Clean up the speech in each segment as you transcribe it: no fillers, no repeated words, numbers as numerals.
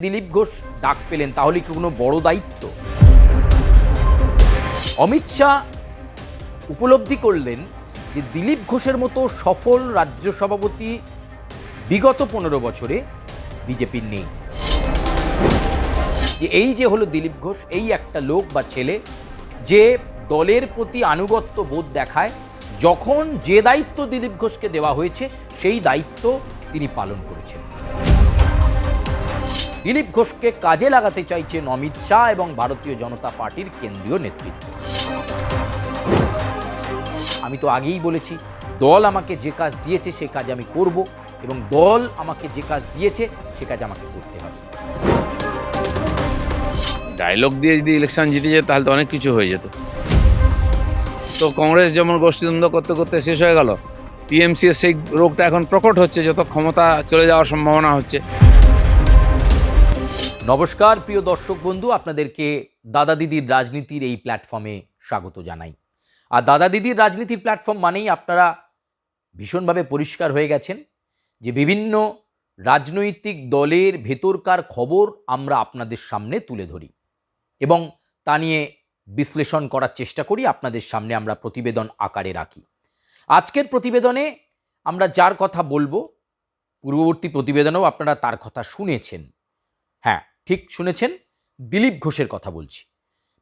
দিলীপ ঘোষ ডাক পেলেন, তাহলে কি কোনো বড় দায়িত্ব? অমিত শাহ উপলব্ধি করলেন যে দিলীপ ঘোষের মতো সফল রাজ্য সভাপতি বিগত 15 বছরে বিজেপির নেই। যে এই যে হলো দিলীপ ঘোষ, এই একটা লোক বা ছেলে যে দলের প্রতি আনুগত্য বোধ দেখায়, যখন যে দায়িত্ব দিলীপ ঘোষকে দেওয়া হয়েছে সেই দায়িত্ব তিনি পালন করেছেন। দিলীপ ঘোষকে কাজে লাগাতে চাইছেন অমিত শাহ এবং ভারতীয় জনতা পার্টির কেন্দ্রীয় নেতৃত্ব। আমি তো আগেই বলেছি, দল আমাকে যে কাজ দিয়েছে সে কাজ আমি করব, এবং দল আমাকে যে কাজ দিয়েছে সে কাজ আমাকে করতে হবে। ডায়লগ দিয়ে যদি ইলেকশন জিতে যেত তাহলে তো অনেক কিছু হয়ে যেত। তো কংগ্রেস যেমন গোষ্ঠীদ্বন্দ্ব করতে করতে শেষ হয়ে গেল, টিএমসি এর সেই রোগটা এখন প্রকট হচ্ছে, যত ক্ষমতা চলে যাওয়ার সম্ভাবনা হচ্ছে। নমস্কার প্রিয় দর্শক বন্ধু, আপনাদেরকে দাদা দিদির রাজনীতির এই প্ল্যাটফর্মে স্বাগত জানাই। আর দাদা দিদির রাজনীতির প্ল্যাটফর্ম মানেই আপনারা ভীষণভাবে পরিষ্কার হয়ে গেছেন যে বিভিন্ন রাজনৈতিক দলের ভেতরকার খবর আমরা আপনাদের সামনে তুলে ধরি এবং তা নিয়ে বিশ্লেষণ করার চেষ্টা করি, আপনাদের সামনে আমরা প্রতিবেদন আকারে রাখি। আজকের প্রতিবেদনে আমরা যার কথা বলবো, পূর্ববর্তী প্রতিবেদনেও আপনারা তার কথা শুনেছেন। হ্যাঁ, ঠিক শুনেছেন, দিলীপ ঘোষের কথা বলছি।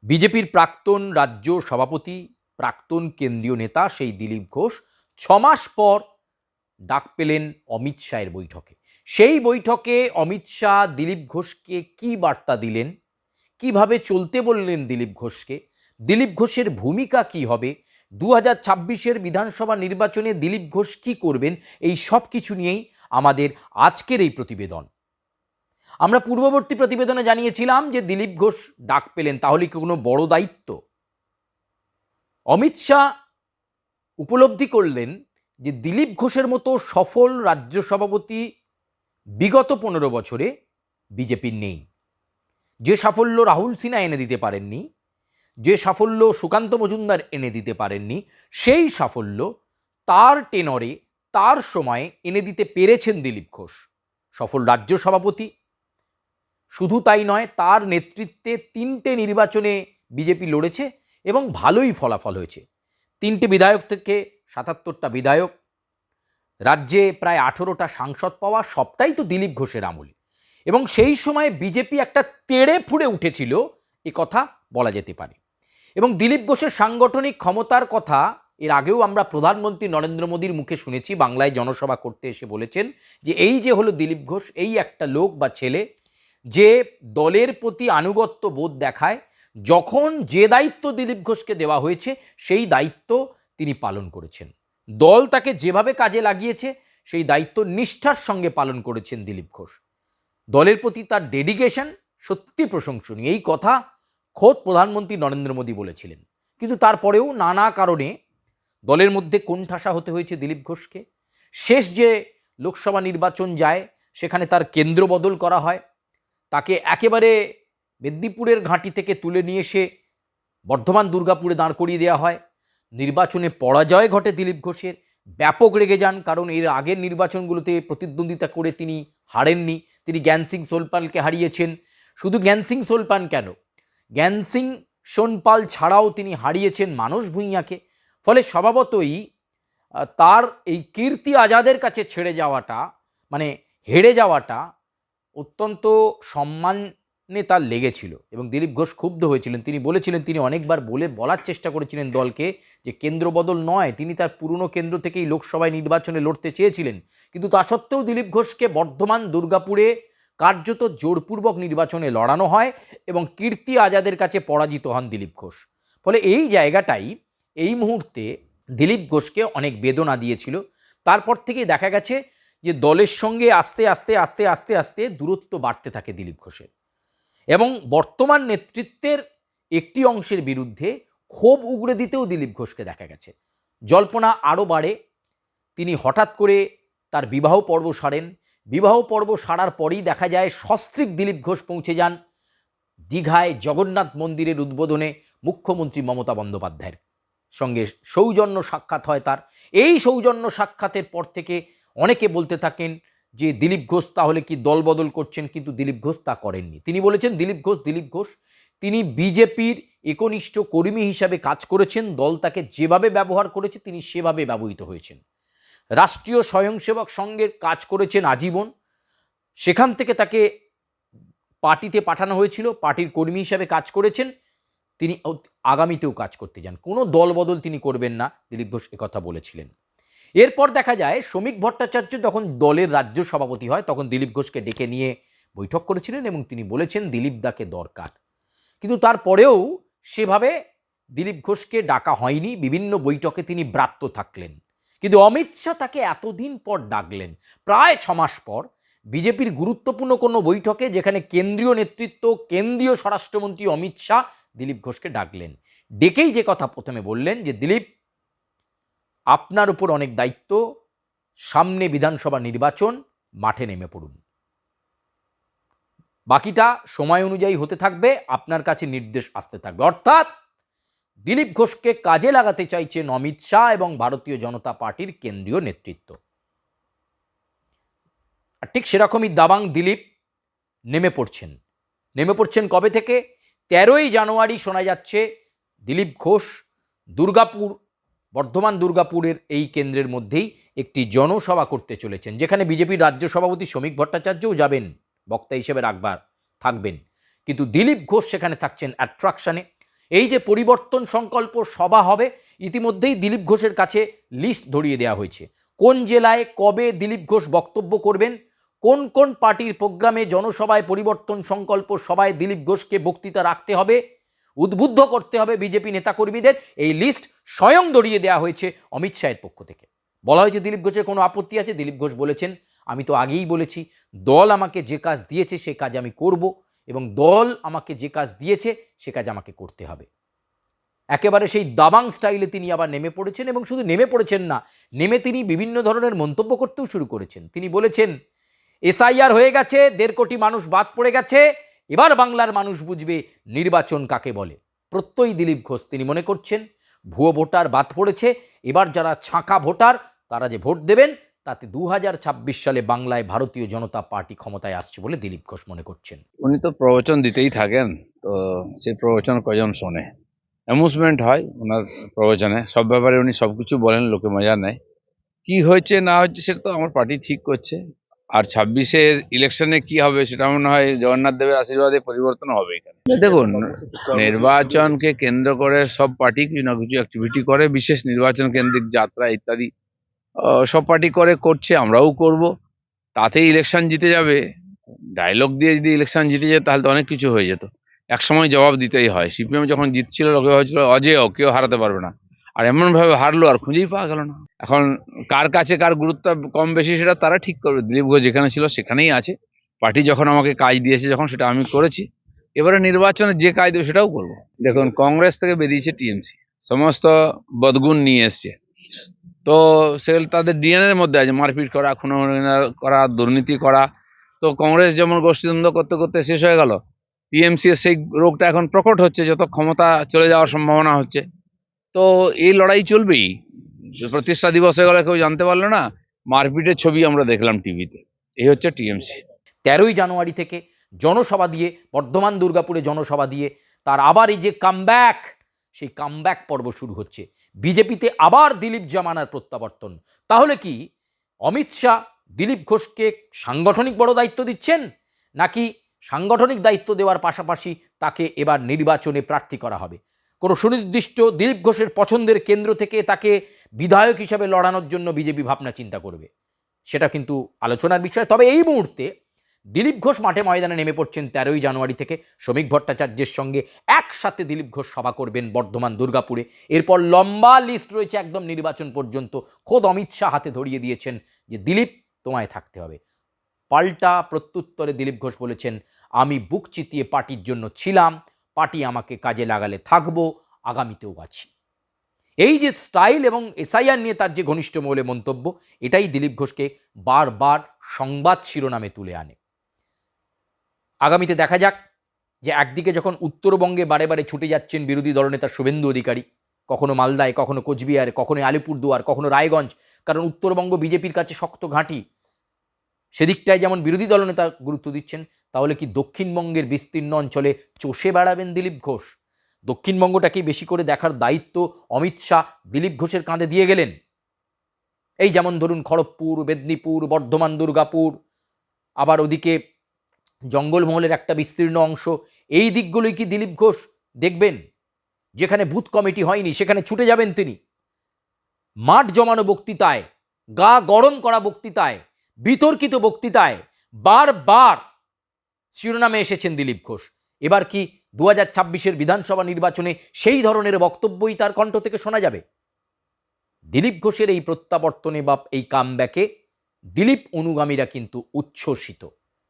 বিজেপির প্রাক্তন রাজ্য সভাপতি, প্রাক্তন কেন্দ্রীয় নেতা সেই দিলীপ ঘোষ 6 মাস পর ডাক পেলেন অমিত শাহের বৈঠকে। সেই বৈঠকে অমিত শাহ দিলীপ ঘোষকে কি বার্তা দিলেন, কিভাবে চলতে বললেন দিলীপ ঘোষকে, দিলীপ ঘোষের ভূমিকা কি হবে, 2026-এর বিধানসভা নির্বাচনে দিলীপ ঘোষ কি করবেন, এই সব কিছু নিয়েই আমাদের আজকের এই প্রতিবেদন। আমরা পূর্ববর্তী প্রতিবেদনে জানিয়েছিলাম যে দিলীপ ঘোষ ডাক পেলেন, তাহলে কি কোনো বড় দায়িত্ব? অমিত শাহ উপলব্ধি করলেন যে দিলীপ ঘোষের মতো সফল রাজ্য সভাপতি বিগত 15 বছরে বিজেপির নেই। যে সাফল্য রাহুল সিনহা এনে দিতে পারেননি, যে সাফল্য সুকান্ত মজুমদার এনে দিতে পারেননি, সেই সাফল্য তার টেনরে, তার সময়ে এনে দিতে পেরেছেন দিলীপ ঘোষ। সফল রাজ্য সভাপতি, শুধু তাই নয়, তার নেতৃত্বে 3টে নির্বাচনে বিজেপি লড়েছে এবং ভালোই ফলাফল হয়েছে। 3টে বিধায়ক থেকে 77টা বিধায়ক, রাজ্যে প্রায় 18টা সাংসদ পাওয়া, সবটাই তো দিলীপ ঘোষের আমলে। এবং সেই সময় বিজেপি একটা তেড়ে ফুঁড়ে উঠেছিল, এ কথা বলা যেতে পারে। এবং দিলীপ ঘোষের সাংগঠনিক ক্ষমতার কথা এর আগেও আমরা প্রধানমন্ত্রী নরেন্দ্র মোদীর মুখে শুনেছি। বাংলায় জনসভা করতে এসে বলেছেন যে এই যে হলো দিলীপ ঘোষ, এই একটা লোক বা ছেলে যে দলের প্রতি আনুগত্য বোধ দেখায়, যখন যে দায়িত্ব দিলীপ ঘোষকে দেওয়া হয়েছে সেই দায়িত্ব তিনি পালন করেছেন। দল তাকে যেভাবে কাজে লাগিয়েছে সেই দায়িত্ব নিষ্ঠার সঙ্গে পালন করেছেন দিলীপ ঘোষ। দলের প্রতি তার ডেডিকেশন সত্যি প্রশংসনীয়, এই কথা খোদ প্রধানমন্ত্রী নরেন্দ্র মোদী বলেছিলেন। কিন্তু তারপরেও নানা কারণে দলের মধ্যে কোণঠাসা হতে হয়েছে দিলীপ ঘোষকে। শেষ যে লোকসভা নির্বাচন যায় সেখানে তার কেন্দ্র বদল করা হয়, তাকে একেবারে মেদিনীপুরের ঘাঁটি থেকে তুলে নিয়ে এসে বর্ধমান দুর্গাপুরে দাঁড় করিয়ে দেওয়া হয়। নির্বাচনে পরাজয় ঘটে দিলীপ ঘোষের, ব্যাপক রেগে যান, কারণ এর আগের নির্বাচনগুলোতে প্রতিদ্বন্দ্বিতা করে তিনি হারেননি। তিনি জ্ঞান সিং সোলপালকে হারিয়েছেন। শুধু জ্ঞান সিং সোলপাল কেন, জ্ঞান সিং সোনপাল ছাড়াও তিনি হারিয়েছেন মানস ভূঁইয়াকে। ফলে স্বভাবতই তার এই কীর্তি আজাদের কাছে ছেড়ে যাওয়াটা, মানে হেরে যাওয়াটা অত্যন্ত সম্মানে তার লেগেছিল এবং দিলীপ ঘোষ ক্ষুব্ধ হয়েছিলেন। তিনি বলেছিলেন, তিনি অনেকবার বলার চেষ্টা করেছিলেন দলকে যে কেন্দ্র বদল নয়, তিনি তার পুরনো কেন্দ্র থেকেই লোকসভায় নির্বাচনে লড়তে চেয়েছিলেন। কিন্তু তা সত্ত্বেও দিলীপ ঘোষকে বর্ধমান দুর্গাপুরে কার্যত জোরপূর্বক নির্বাচনে লড়ানো হয় এবং কীর্তি আজাদের কাছে পরাজিত হন দিলীপ ঘোষ। ফলে এই জায়গাটাই এই মুহূর্তে দিলীপ ঘোষকে অনেক বেদনা দিয়েছিল। তারপর থেকেই দেখা গেছে যে দলের সঙ্গে আস্তে আস্তে আস্তে আস্তে আস্তে দূরত্ব বাড়তে থাকে দিলীপ ঘোষের, এবং বর্তমান নেতৃত্বের একটি অংশের বিরুদ্ধে ক্ষোভ উগড়ে দিতেও দিলীপ ঘোষকে দেখা গেছে। জল্পনা আরও বাড়ে। তিনি হঠাৎ করে তার বিবাহ পর্ব সারেন। বিবাহ পর্ব সারার পরেই দেখা যায় সস্ত্রীক দিলীপ ঘোষ পৌঁছে যান দীঘায় জগন্নাথ মন্দিরের উদ্বোধনে মুখ্যমন্ত্রী মমতা বন্দ্যোপাধ্যায়ের সঙ্গে সৌজন্য সাক্ষাৎ হয় তার। এই সৌজন্য সাক্ষাতের পর থেকে অনেকে বলতে থাকেন যে দিলীপ ঘোষ তাহলে কি দল বদল করছেন, কিন্তু দিলীপ ঘোষ তা করেননি। তিনি বলেছেন দিলীপ ঘোষ তিনি বিজেপির একনিষ্ঠ কর্মী হিসাবে কাজ করেছেন, দল তাকে যেভাবে ব্যবহার করেছে তিনি সেভাবে ব্যবহৃত হয়েছেন। রাষ্ট্রীয় স্বয়ংসেবক সংঘের কাজ করেছেন আজীবন, সেখান থেকে তাকে পার্টিতে পাঠানো হয়েছিল, পার্টির কর্মী হিসাবে কাজ করেছেন, তিনি আগামীতেও কাজ করতে চান, কোনো দল বদল তিনি করবেন না, দিলীপ ঘোষ একথা বলেছিলেন। এরপর দেখা যায় শ্রমিক ভট্টাচার্য যখন দলের রাজ্য সভাপতি হয় তখন দিলীপ ঘোষকে ডেকে নিয়ে বৈঠক করেছিলেন এবং তিনি বলেছেন দিলীপ দাকে দরকার। কিন্তু তারপরেও সেভাবে দিলীপ ঘোষকে ডাকা হয়নি, বিভিন্ন বৈঠকে তিনি ব্রাত্য থাকলেন। কিন্তু অমিত শাহ তাকে এতদিন পর ডাকলেন, প্রায় 6 মাস পর, বিজেপির গুরুত্বপূর্ণ কোনো বৈঠকে, যেখানে কেন্দ্রীয় নেতৃত্ব, কেন্দ্রীয় স্বরাষ্ট্রমন্ত্রী অমিত শাহ দিলীপ ঘোষকে ডাকলেন। ডেকেই যে কথা প্রথমে বললেন যে দিলীপ, আপনার উপর অনেক দায়িত্ব, সামনে বিধানসভা নির্বাচন, মাঠে নেমে পড়ুন, বাকিটা সময় অনুযায়ী হতে থাকবে, আপনার কাছে নির্দেশ আসতে থাকবে। অর্থাৎ দিলীপ ঘোষকে কাজে লাগাতে চাইছেন অমিত শাহ এবং ভারতীয় জনতা পার্টির কেন্দ্রীয় নেতৃত্ব। আর ঠিক সেরকমই দাবাং দিলীপ নেমে পড়ছেন কবে থেকে? 13ই জানুয়ারি শোনা যাচ্ছে দিলীপ ঘোষ দুর্গাপুর, বর্ধমান দুর্গাপুরের এই কেন্দ্রের মধ্যেই একটি জনসভা করতে চলেছেন, যেখানে বিজেপির রাজ্য সভাপতি শ্রমিক ভট্টাচার্যও যাবেন, বক্তা হিসেবে থাকবেন, কিন্তু দিলীপ ঘোষ সেখানে থাকছেন অ্যাট্রাকশনে। এই যে পরিবর্তন সংকল্প সভা হবে, ইতিমধ্যেই দিলীপ ঘোষের কাছে লিস্ট ধরিয়ে দেওয়া হয়েছে, কোন জেলায় কবে দিলীপ ঘোষ বক্তব্য করবেন, কোন কোন পার্টির প্রোগ্রামে জনসভায়, পরিবর্তন সংকল্প সভায় দিলীপ ঘোষকে বক্তৃতা রাখতে হবে, উদ্বুদ্ধ করতে হবে বিজেপি নেতাকর্মীদের। এই লিস্ট স্বয়ং ধরিয়ে দেওয়া হয়েছে অমিত শাহের পক্ষ থেকে। বলা হয়েছে দিলীপ ঘোষের কোনো আপত্তি আছে? দিলীপ ঘোষ বলেছেন, আমি তো আগেই বলেছি দল আমাকে যে কাজ দিয়েছে সে কাজ আমি করব, এবং দল আমাকে যে কাজ দিয়েছে সে কাজ আমাকে করতে হবে। একেবারে সেই দাবাং স্টাইলে তিনি আবার নেমে পড়েছেন, এবং শুধু নেমে পড়েছেন না, নেমে তিনি বিভিন্ন ধরনের মন্তব্য করতেও শুরু করেছেন। তিনি বলেছেন এসআইআর হয়ে গেছে, 1.5 কোটি মানুষ বাদ পড়ে গেছে, এবার বাংলার মানুষ বুঝবে নির্বাচন কাকে বলে। প্রত্যয়ী দিলীপ ঘোষ তিনি মনে করছেন ভুয়ো ভোটার বাদ পড়েছে, এবার যারা ছাঁকা ভোটার তারা যে ভোট দেবেন তাতে 2026 সালে বাংলায় ভারতীয় জনতা পার্টি ক্ষমতায় আসছে বলে দিলীপ ঘোষ মনে করছেন। উনি তো প্রবচন দিতেই থাকেন, তো সেই প্রবচন কজন শোনে? অ্যামিউজমেন্ট হয় ওনার প্রবচনে, সব ব্যাপারে উনি সবকিছু বলেন, লোকে মজা নেয়। কি হয়েছে না হচ্ছে সেটা তো আমার পার্টি ঠিক করছে, আর 26-এর ইলেকশনে কি হবে সেটা মনে হয় জগন্নাথ দেবের আশীর্বাদে পরিবর্তন হবে এখানে। দেখুন, নির্বাচনকে কেন্দ্র করে সব পার্টি কিছু না কিছু অ্যাক্টিভিটি করে, বিশেষ নির্বাচন কেন্দ্রিক যাত্রা ইত্যাদি সব পার্টি করছে, আমরাও করব। তাতে ইলেকশন জিতে যাবে, ডায়লগ দিয়ে যদি ইলেকশন জিতে যেত তাহলে তো অনেক কিছু হয়ে যেত। একসময় জবাব দিতেই হয়। সিপিএম যখন জিতছিল লোকে হয়েছিল অজেয়, কেউ হারাতে পারবে না, আর এমনভাবে হারলো আর খুঁজেই পাওয়া গেল না। এখন কার কাছে কার গুরুত্ব কম বেশি সেটা তারা ঠিক করবে। দিলীপ ঘোষ যেখানে ছিল সেখানেই আছে, পার্টি যখন আমাকে কাজ দিয়েছে যখন, সেটা আমি করেছি, এবারে নির্বাচনে যে কাজ দেবে সেটাও করবো। দেখুন, কংগ্রেস থেকে বেরিয়েছে টিএমসি, সমস্ত বদগুণ নিয়ে এসছে, তো সেগুলো তাদের ডিএনএ এর মধ্যে আছে, মারপিট করা, খুন করা, দুর্নীতি করা। তো কংগ্রেস যেমন গোষ্ঠীদ্বন্দ্ব করতে করতে শেষ হয়ে গেল, টিএমসি এর সেই রোগটা এখন প্রকট হচ্ছে, যত ক্ষমতা চলে যাওয়ার সম্ভাবনা হচ্ছে। তো এই লড়াই চলবেই। প্রতিষ্ঠা দিবস হয়ে গেলে কেউ জানতে পারলো না, মারপিটের ছবি আমরা দেখলাম টিভিতে। এই হচ্ছে টিএমসি। 13ই জানুয়ারি থেকে জনসভা দিয়ে, বর্ধমান দুর্গাপুরে জনসভা দিয়ে তার আবার এই যে কামব্যাক, সেই কামব্যাক পর্ব শুরু হচ্ছে। বিজেপিতে আবার দিলীপ জামানার প্রত্যাবর্তন। তাহলে কি অমিত শাহ দিলীপ ঘোষকে সাংগঠনিক বড় দায়িত্ব দিচ্ছেন, নাকি সাংগঠনিক দায়িত্ব দেওয়ার পাশাপাশি তাকে এবার নির্বাচনে প্রার্থী করা হবে? কোনো সুনির্দিষ্ট দিলীপ ঘোষের পছন্দের কেন্দ্র থেকে তাকে বিধায়ক হিসাবে লড়ানোর জন্য বিজেপি ভাবনা চিন্তা করবে, সেটা কিন্তু আলোচনার বিষয়। তবে এই মুহূর্তে দিলীপ ঘোষ মাঠে ময়দানে নেমে পড়ছেন 13ই জানুয়ারি থেকে। শ্রমিক ভট্টাচার্যের সঙ্গে একসাথে দিলীপ ঘোষ সভা করবেন বর্ধমান দুর্গাপুরে। এরপর লম্বা লিস্ট রয়েছে একদম নির্বাচন পর্যন্ত। খোদ অমিত শাহ হাতে ধরিয়ে দিয়েছেন যে দিলীপ, তোমায় থাকতে হবে। পাল্টা প্রত্যুত্তরে দিলীপ ঘোষ বলেছেন, আমি বুক চিতিয়ে পার্টির জন্য ছিলাম, পার্টি আমাকে কাজে লাগালে থাকবো, আগামীতেও আছি। এই যে স্টাইল এবং এসআইআর নিয়ে তার যে ঘনিষ্ঠ মহলে মন্তব্য, এটাই দিলীপ ঘোষকে বারবার সংবাদ শিরোনামে তুলে আনে। আগামীতে দেখা যাক যে একদিকে যখন উত্তরবঙ্গে বারে বারে ছুটে যাচ্ছেন বিরোধী দলনেতা শুভেন্দু অধিকারী, কখনো মালদায়, কখনো কোচবিহারে, কখনো আলিপুরদুয়ার, কখনো রায়গঞ্জ, কারণ উত্তরবঙ্গ বিজেপির কাছে শক্ত ঘাঁটি। সেদিকটায় যেমন বিরোধী দলনেতা গুরুত্ব দিচ্ছেন, তাহলে কি দক্ষিণবঙ্গের বিস্তীর্ণ অঞ্চলে চষে বেড়াবেন দিলীপ ঘোষ? দক্ষিণবঙ্গটাকেই বেশি করে দেখার দায়িত্ব অমিত শাহ দিলীপ ঘোষের কাঁধে দিয়ে গেলেন। এই যেমন ধরুন খড়গপুর, মেদিনীপুর, বর্ধমান, দুর্গাপুর, আবার ওদিকে জঙ্গলমহলের একটা বিস্তীর্ণ অংশ, এই দিকগুলোই কি দিলীপ ঘোষ দেখবেন? যেখানে বুথ কমিটি হয়নি সেখানে ছুটে যাবেন তিনি। মাঠ জমানো বক্তৃতায়, গা গরম করা বক্তৃতায়, বিতর্কিত বক্তৃতায় বারবার শিরোনামে এসেছেন দিলীপ ঘোষ। এবার কি 2026-এর বিধানসভা নির্বাচনে সেই ধরনের বক্তব্যই তার কণ্ঠ থেকে শোনা যাবে? দিলীপ ঘোষের এই প্রত্যাবর্তনে বা এই কামব্যাকে দিলীপ অনুগামীরা কিন্তু উচ্ছ্বসিত।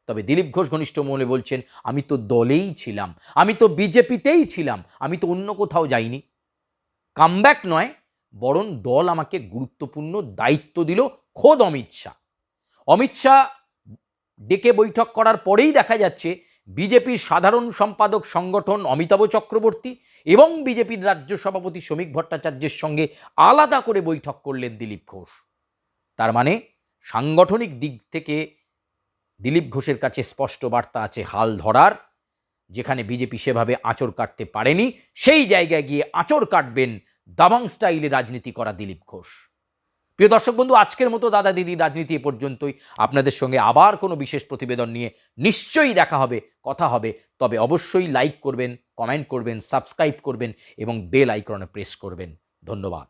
তবে দিলীপ ঘোষ ঘনিষ্ঠ মহলে বলছেন, আমি তো দলেই ছিলাম, আমি তো বিজেপিতেই ছিলাম, আমি তো অন্য কোথাও যাইনি। কামব্যাক নয়, বরং দল আমাকে গুরুত্বপূর্ণ দায়িত্ব দিল খোদ অমিত শাহ। অমিত শাহ ডেকে বৈঠক করার পরেই দেখা যাচ্ছে বিজেপির সাধারণ সম্পাদক সংগঠন অমিতাভ চক্রবর্তী এবং বিজেপির রাজ্য সভাপতি শ্রমিক ভট্টাচার্যের সঙ্গে আলাদা করে বৈঠক করলেন দিলীপ ঘোষ। তার মানে সাংগঠনিক দিক থেকে দিলীপ ঘোষের কাছে স্পষ্ট বার্তা আছে হাল ধরার। যেখানে বিজেপি সেভাবে আঁচড় কাটতে পারেনি, সেই জায়গায় গিয়ে আঁচড় কাটবেন দাবাং স্টাইলে রাজনীতি করা দিলীপ ঘোষ। প্রিয় দর্শক বন্ধু, আজকের মতো দাদা দিদির রাজনীতি এ পর্যন্তই। আপনাদের সঙ্গে আবার কোনো বিশেষ প্রতিবেদন নিয়ে নিশ্চয়ই দেখা হবে, কথা হবে। তবে অবশ্যই লাইক করবেন, কমেন্ট করবেন, সাবস্ক্রাইব করবেন এবং বেল আইকনে প্রেস করবেন। ধন্যবাদ।